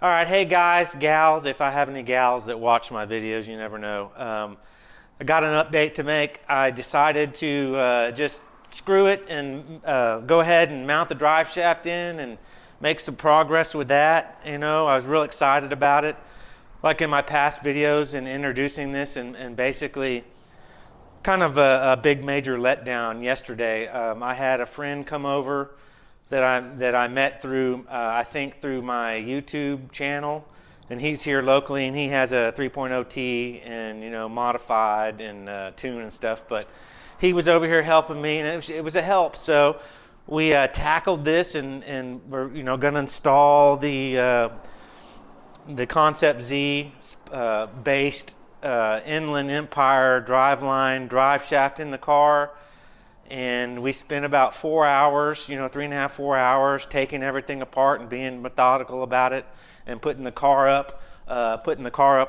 All right, hey guys, gals, if I have any gals that watch my videos, you never know. I got an update to make. I decided to just screw it and go ahead and mount the drive shaft in and make some progress with that. You know, I was real excited about it. Like in my past videos and introducing this and basically kind of a big major letdown yesterday. I had a friend come over that I met through I think through my YouTube channel, and he's here locally, and he has a 3.0T and modified and tuned and stuff. But he was over here helping me, and it was a help. So we tackled this, and we're going to install the Concept Z based Inland Empire driveline drive shaft in the car. And we spent about 4 hours, 3.5, 4 hours, taking everything apart and being methodical about it, and putting the car up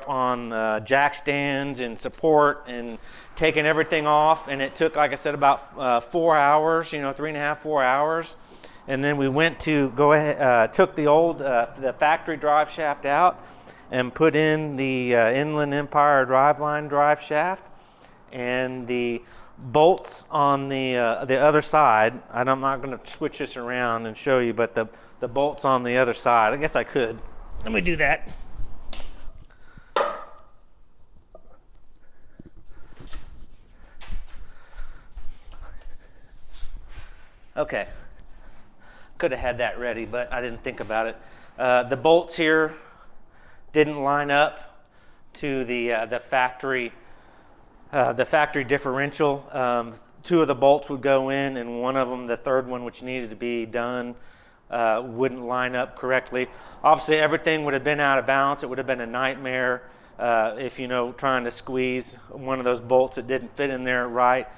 on jack stands and support, and taking everything off. And it took, like I said, about 4 hours, 3.5, 4 hours. And then we went to go ahead, took the old the factory drive shaft out and put in the Inland Empire driveline drive shaft, and the bolts on the other side. And I'm not going to switch this around and show you, but the bolts on the other side. I guess I could. Let me do that. Okay. Could have had that ready, but I didn't think about it. The bolts here didn't line up to the factory differential. Two of the bolts would go in, and one of them, the third one, which needed to be done, wouldn't line up correctly. Obviously, everything would have been out of balance. It would have been a nightmare if trying to squeeze one of those bolts that didn't fit in there right.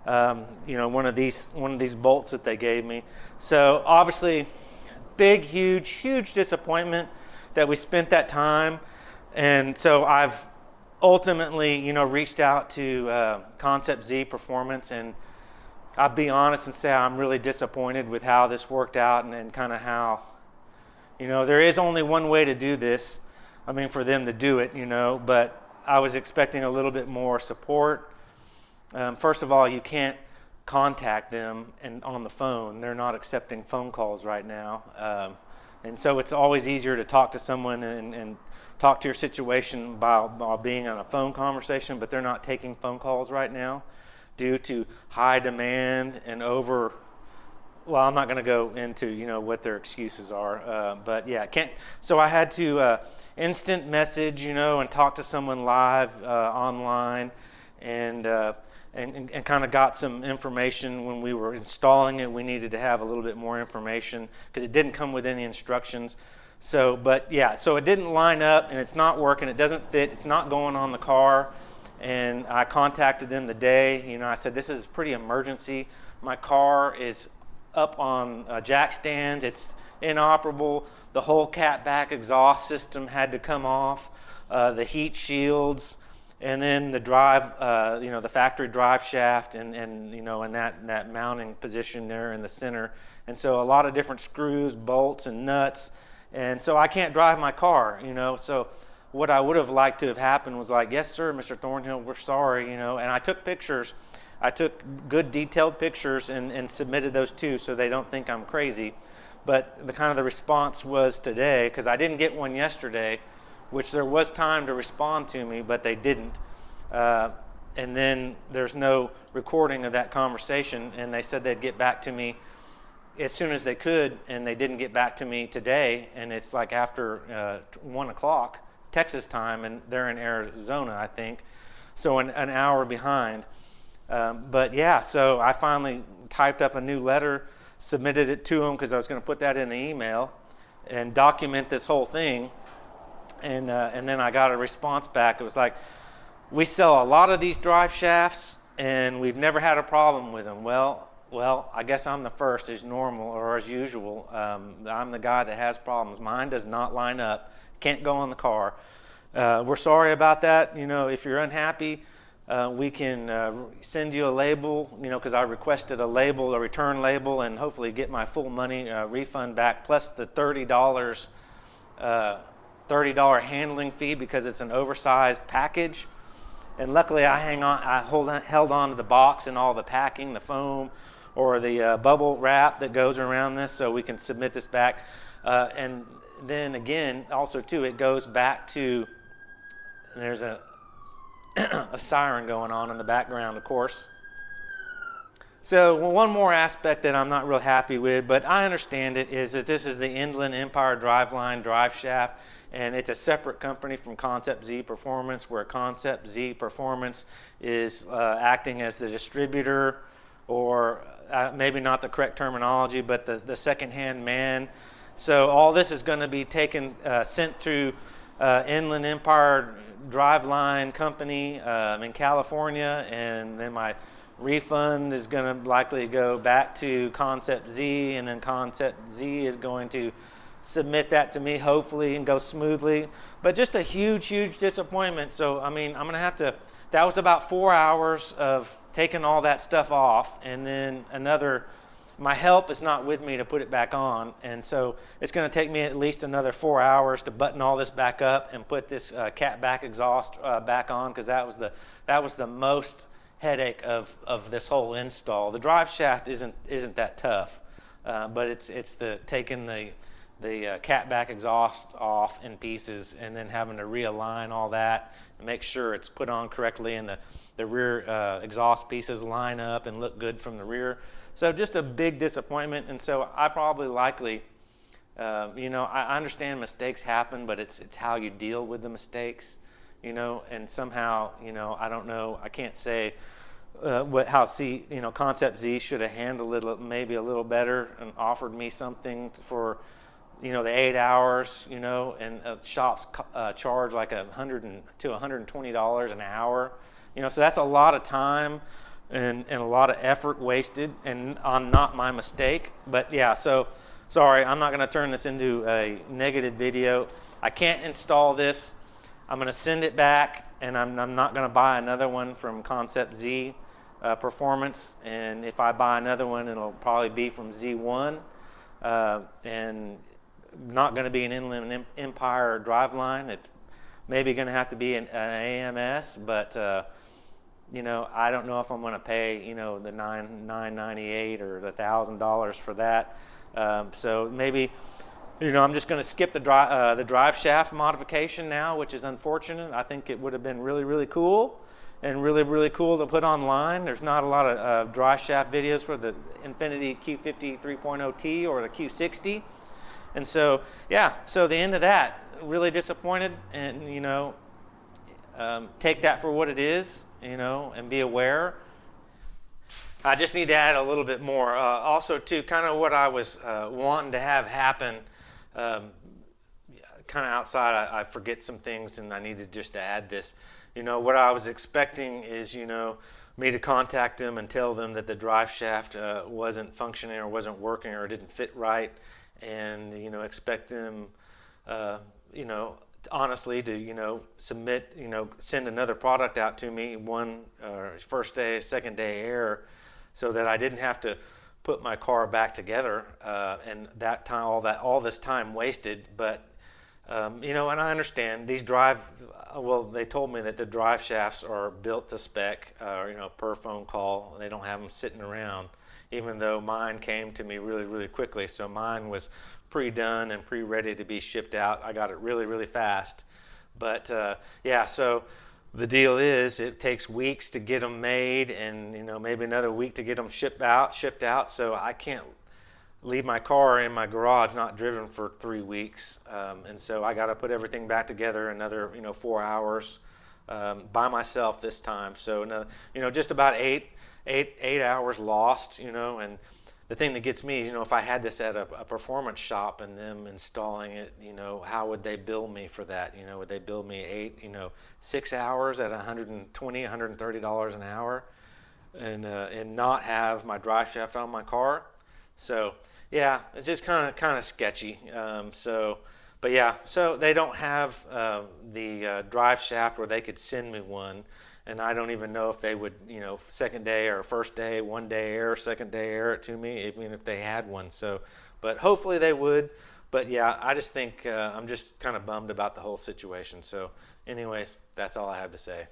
One of these bolts that they gave me. So obviously, big, huge disappointment that we spent that time. And so I've ultimately, reached out to Concept Z Performance, and I'll be honest and say I'm really disappointed with how this worked out, and kind of how, there is only one way to do this. I mean, for them to do it, but I was expecting a little bit more support. First of all, you can't contact them on the phone. They're not accepting phone calls right now. And so it's always easier to talk to someone and talk to your situation while being on a phone conversation, but they're not taking phone calls right now due to high demand and well, I'm not going to go into, what their excuses are, but yeah, can't. So I had to instant message, and talk to someone live online, and kind of got some information. When we were installing it, we needed to have a little bit more information because it didn't come with any instructions. So, but yeah, so it didn't line up, and it's not working. It doesn't fit. It's not going on the car. And I contacted them the day. I said, this is pretty emergency. My car is up on jack stands. It's inoperable. The whole catback exhaust system had to come off. The heat shields. And then the drive, the factory drive shaft, and in that mounting position there in the center. And so a lot of different screws, bolts, and nuts. And so I can't drive my car, So what I would have liked to have happened was like, yes, sir, Mr. Thornhill, we're sorry, And I took pictures. I took good detailed pictures and submitted those too, so they don't think I'm crazy. But the response was today, because I didn't get one yesterday, which there was time to respond to me, but they didn't. And then there's no recording of that conversation, and they said they'd get back to me as soon as they could, and they didn't get back to me today, and it's like after 1 o'clock Texas time, and they're in Arizona, I think, so an hour behind. But yeah, so I finally typed up a new letter, submitted it to them because I was going to put that in the email and document this whole thing. And then I got a response back. It was like, we sell a lot of these drive shafts, and we've never had a problem with them. Well, I guess I'm the first, as normal or as usual. I'm the guy that has problems. Mine does not line up. Can't go on the car. We're sorry about that. If you're unhappy, we can send you a label, because I requested a label, a return label, and hopefully get my full money refund back, plus the $30 $30 handling fee because it's an oversized package. And luckily, held on to the box and all the packing, the foam, or the bubble wrap that goes around this, so we can submit this back. And then again, also too, it goes back to. And there's a a siren going on in the background, of course. So one more aspect that I'm not real happy with, but I understand it, is that this is the Inland Empire Driveline Driveshaft, and it's a separate company from Concept Z Performance, where Concept Z Performance is acting as the distributor, or maybe not the correct terminology, but the second-hand man. So all this is going to be sent through Inland Empire Driveline Company in California, and then my refund is going to likely go back to Concept Z, and then Concept Z is going to submit that to me, hopefully, and go smoothly. But just a huge, huge disappointment. So, I mean, I'm going to have to, that was about 4 hours of taking all that stuff off, and then my help is not with me to put it back on, and so it's going to take me at least another 4 hours to button all this back up and put this cat back exhaust back on, because that was the most headache of this whole install. The drive shaft isn't that tough, but it's the taking the cat back exhaust off in pieces and then having to realign all that and make sure it's put on correctly and the rear exhaust pieces line up and look good from the rear. So just a big disappointment. And so I probably likely, I understand mistakes happen, but it's how you deal with the mistakes, and somehow, I don't know, I can't say how Concept Z should have handled it maybe a little better and offered me something for, the 8 hours, and shops charge like $100 to $120 an hour, so that's a lot of time and a lot of effort wasted, and on not my mistake. But yeah, so sorry, I'm not going to turn this into a negative video. I can't install this. I'm going to send it back, and I'm not going to buy another one from Concept Z Performance. And if I buy another one, it'll probably be from Z1, and not going to be an Inland Empire Driveline. It's maybe going to have to be an AMS, but I don't know if I'm going to pay, the $998 or the $1,000 for that. So maybe, I'm just going to skip the drive shaft modification now, which is unfortunate. I think it would have been really, really cool and really, really cool to put online. There's not a lot of drive shaft videos for the Infiniti Q50 3.0T or the Q60. And so, so the end of that, really disappointed, and, take that for what it is, and be aware. I just need to add a little bit more. Also, too, kind of what I was wanting to have happen, kind of outside, I forget some things, and I needed just to add this. What I was expecting is, me to contact them and tell them that the drive shaft wasn't functioning or wasn't working or didn't fit right, and, expect them, honestly to send another product out to me, one first day, second day air, so that I didn't have to put my car back together, and that time, all this time wasted. But and I understand these they told me that the drive shafts are built to spec, per phone call. They don't have them sitting around, even though mine came to me really, really quickly. So mine was pre-done and pre-ready to be shipped out. I got it really, really fast. But so the deal is it takes weeks to get them made, and maybe another week to get them shipped out. So I can't leave my car in my garage not driven for 3 weeks, and so I got to put everything back together another 4 hours by myself this time. So just about eight hours lost, and the thing that gets me is, if I had this at a performance shop and them installing it, how would they bill me for that? Would they bill me 6 hours at $120, $130 an hour, and not have my drive shaft on my car? So yeah, it's just kind of sketchy. So they don't have the drive shaft where they could send me one. And I don't even know if they would, second day or first day, 1 day air, second day air it to me, even if they had one. So, but hopefully they would. But yeah, I just think I'm just kind of bummed about the whole situation. So, anyways, that's all I have to say.